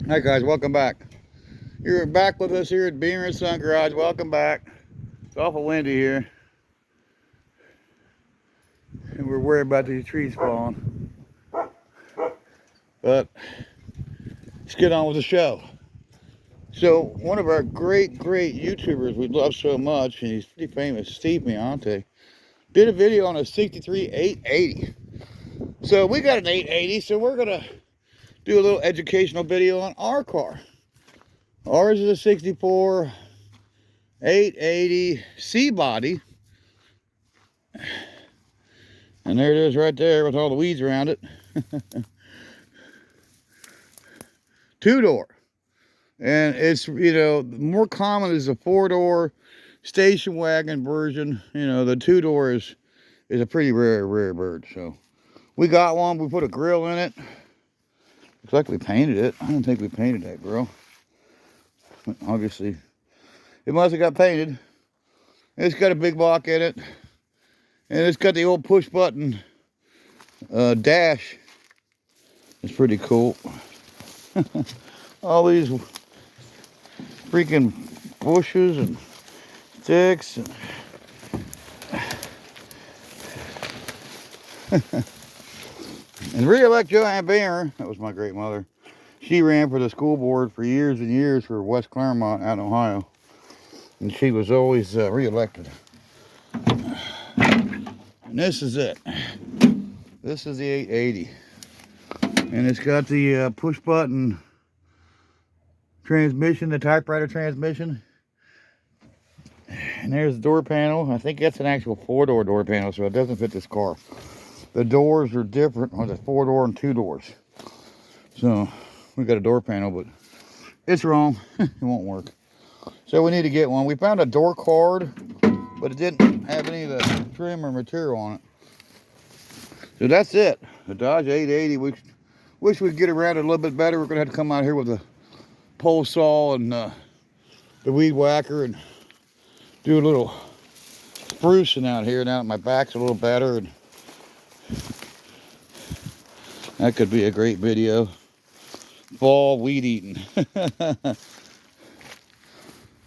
Hi guys, welcome back. You're back with us here at Beamer and Son Garage. Welcome back. It's awful windy here, and we're worried about these trees falling. But let's get on with the show. So one of our great YouTubers we love so much, and he's pretty famous, Steve Miante, did a video on a 63 880. So we got an 880, so we're gonna do a little educational video on our car. Ours is a 64 880 C body. And there it is right there with all the weeds around it. Two-door. And it's, more common is the four-door station wagon version. The two-door is a pretty rare bird. So we got one. We put a grill in it. Looks like we painted it. I don't think we painted that grill. But obviously, it must have got painted. It's got a big block in it. And it's got the old push button dash. It's pretty cool. All these freaking bushes and sticks and and re-elect Joanne Beamer, that was my great mother. She ran for the school board for years and years for West Claremont out in Ohio. And she was always re-elected. And this is it. This is the 880. And it's got the push button transmission, the typewriter transmission. And there's the door panel. I think that's an actual four-door door panel, so it doesn't fit this car. The doors are different on the four-door and two doors. So we got a door panel, but it's wrong. It won't work. So we need to get one. We found a door card, but it didn't have any of the trim or material on it. So that's it. The Dodge 880. We wish we'd get around it a little bit better. We're gonna have to come out here with a pole saw and the weed whacker and do a little sprucing out here now that my back's a little better. And that could be a great video. Fall weed eating.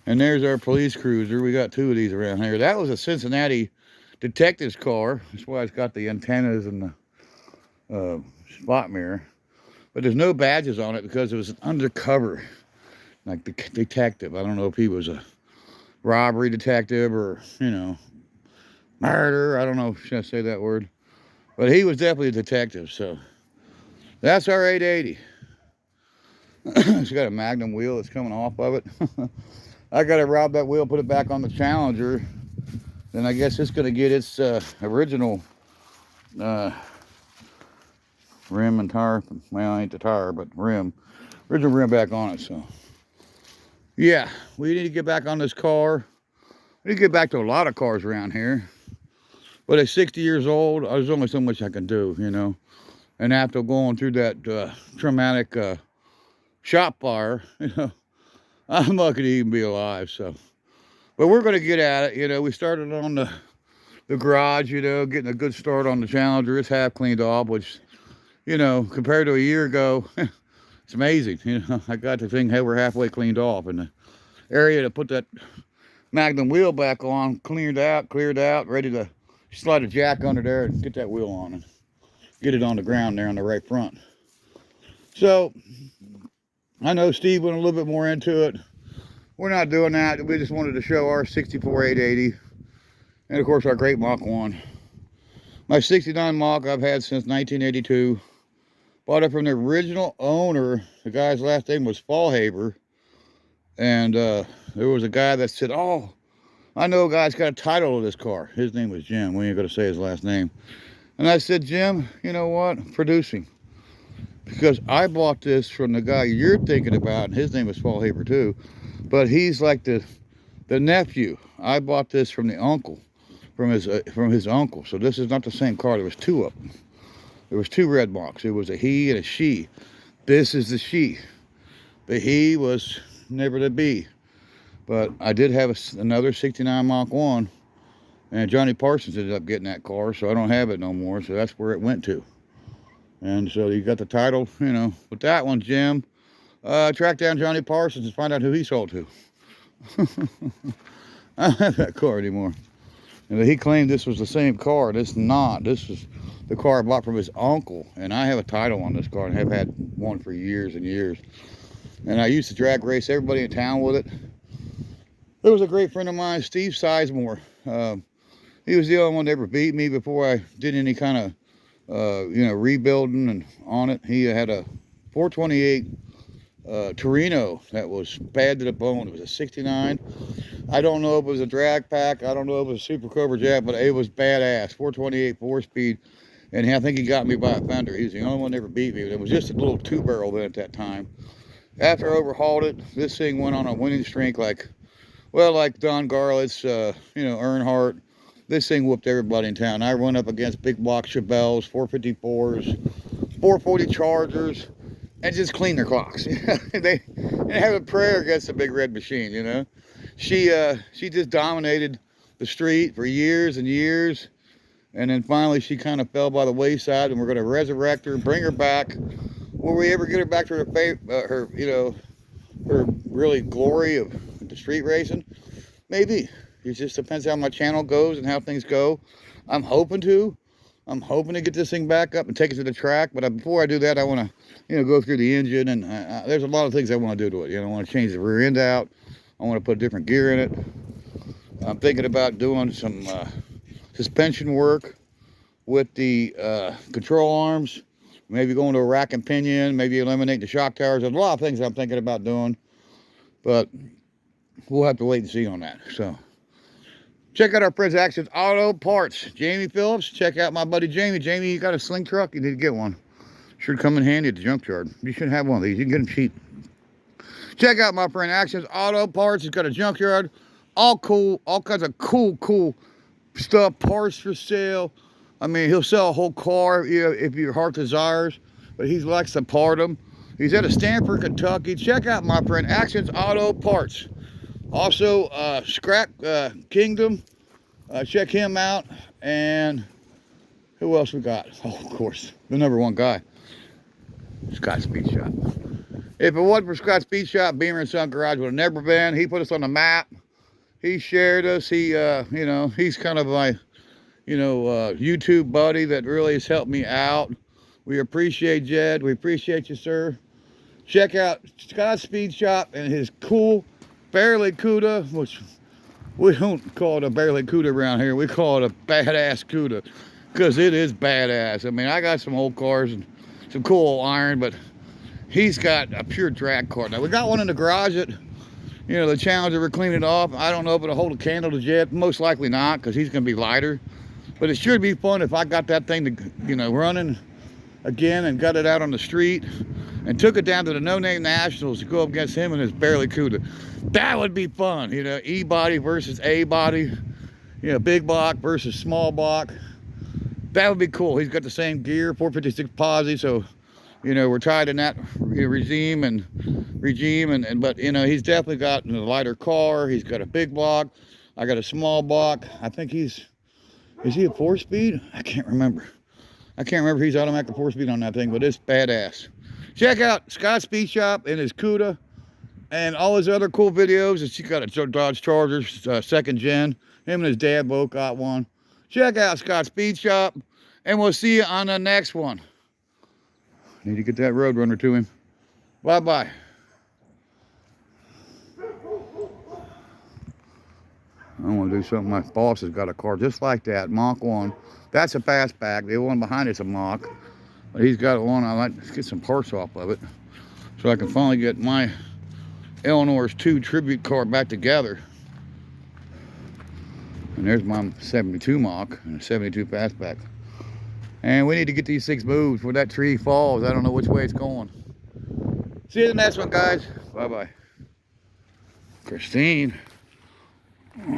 And there's our police cruiser. We got two of these around here. That was a Cincinnati detective's car. That's why it's got the antennas and the spot mirror. But there's no badges on it because it was an undercover, like the detective. I don't know if he was a robbery detective or, murder. I don't know if I should say that word. But he was definitely a detective, so that's our 880. It's got a Magnum wheel that's coming off of it. I got to rob that wheel, put it back on the Challenger. Then I guess it's going to get its original rim and tire. Well, ain't the tire, but rim. Original rim back on it, so. Yeah, we need to get back on this car. We need to get back to a lot of cars around here. But at 60 years old, there's only so much I can do, And after going through that traumatic shop fire, I'm lucky to even be alive, so. But we're going to get at it, We started on the garage, getting a good start on the Challenger. It's half cleaned off, which, compared to a year ago, it's amazing, I got the thing, hey, we're halfway cleaned off. And the area to put that Magnum wheel back on, cleared out, ready to slide a jack under there and get that wheel on and get it on the ground there on the right front. So, I know Steve went a little bit more into it. We're not doing that. We just wanted to show our 64 880 and of course our great Mach 1. My 69 Mach I've had since 1982. Bought it from the original owner. The guy's last name was Fallhaber. And there was a guy that said, oh, I know a guy's got a title of this car. His name was Jim. We ain't going to say his last name. And I said, Jim, you know what? Producing. Because I bought this from the guy you're thinking about. And his name is Fallhaber too. But he's like the nephew. I bought this from the uncle. From his uncle. So this is not the same car. There was two of them. There was two red Machs. It was a he and a she. This is the she. The he was never to be. But I did have another 69 Mach 1. And Johnny Parsons ended up getting that car. So I don't have it no more. So that's where it went to. And so you got the title, with that one, Jim. track down Johnny Parsons and find out who he sold to. I don't have that car anymore. And he claimed this was the same car, and it's not. This is the car I bought from his uncle, and I have a title on this car and have had one for years and years. And I used to drag race everybody in town with it. There was a great friend of mine, Steve Sizemore. He was the only one that ever beat me before I did any kind of, rebuilding and on it. He had a 428 Torino that was bad to the bone. It was a 69. I don't know if it was a drag pack. I don't know if it was a Super Cobra Jet, but it was badass. 428 4-speed. And I think he got me by a fender. He was the only one that ever beat me. But it was just a little 2-barrel then at that time. After I overhauled it, this thing went on a winning streak like Don Garlitz, Earnhardt. This thing whooped everybody in town. I run up against big block Chevelles, 454s, 440 Chargers, and just clean their clocks. they have a prayer against the big red machine, you know. She just dominated the street for years and years, and then finally she kind of fell by the wayside, and we're going to resurrect her, bring her back. Will we ever get her back to her really glory of the street racing? Maybe. It just depends how my channel goes and how things go. I'm hoping to get this thing back up and take it to the track. But before I do that, I want to, go through the engine. And there's a lot of things I want to do to it. I want to change the rear end out. I want to put a different gear in it. I'm thinking about doing some suspension work with the control arms. Maybe going to a rack and pinion. Maybe eliminate the shock towers. There's a lot of things I'm thinking about doing. But we'll have to wait and see on that. So check out our friends Actions Auto Parts. Jamie Phillips. Check out my buddy Jamie. Jamie, you got a sling truck? You need to get one. Should come in handy at the junkyard. You should have one of these. You can get them cheap. Check out my friend Actions Auto Parts. He's got a junkyard. All cool. All kinds of cool stuff. Parts for sale. I mean, he'll sell a whole car if your heart desires. But he likes to part them. He's out of Stanford, Kentucky. Check out my friend Actions Auto Parts. Also, Scrap Kingdom, check him out. And who else we got? Oh, of course, the #1 guy, Scott Speed Shop. If it wasn't for Scott Speed Shop, Beamer and Son Garage would have never been. He put us on the map. He shared us. He, he's kind of my, YouTube buddy that really has helped me out. We appreciate Jed. We appreciate you, sir. Check out Scott Speed Shop and his cool Barracuda, which we don't call it a Barracuda around here. We call it a badass Cuda because it is badass. I mean, I got some old cars and some cool old iron, but he's got a pure drag car. Now, we got one in the garage that, the Challenger, we're cleaning it off. I don't know if it'll hold a candle to Jet. Most likely not because he's going to be lighter. But it should be fun if I got that thing to, running again and got it out on the street and took it down to the No Name Nationals to go up against him and his Barracuda. That would be fun, E-body versus A-body, big block versus small block. That would be cool. He's got the same gear, 456 posi, so, we're tied in that regime, but, he's definitely got a lighter car. He's got a big block. I got a small block. I think is he a 4-speed? I can't remember. If he's automatic 4-speed on that thing, but it's badass. Check out Scott Speed Shop and his Cuda and all his other cool videos. He's got a Dodge Charger, 2nd gen. Him and his dad both got one. Check out Scott Speed Shop, and we'll see you on the next one. Need to get that Roadrunner to him. Bye-bye. I want to do something. My boss has got a car just like that, Mach 1. That's a fastback. The one behind it's a Mach. But he's got one. I like to get some parts off of it so I can finally get my Eleanor's 2 tribute car back together. And there's my 72 Mach and a 72 fastback. And we need to get these things moved before that tree falls. I don't know which way it's going. See you in the next one, guys. Bye-bye. Christine.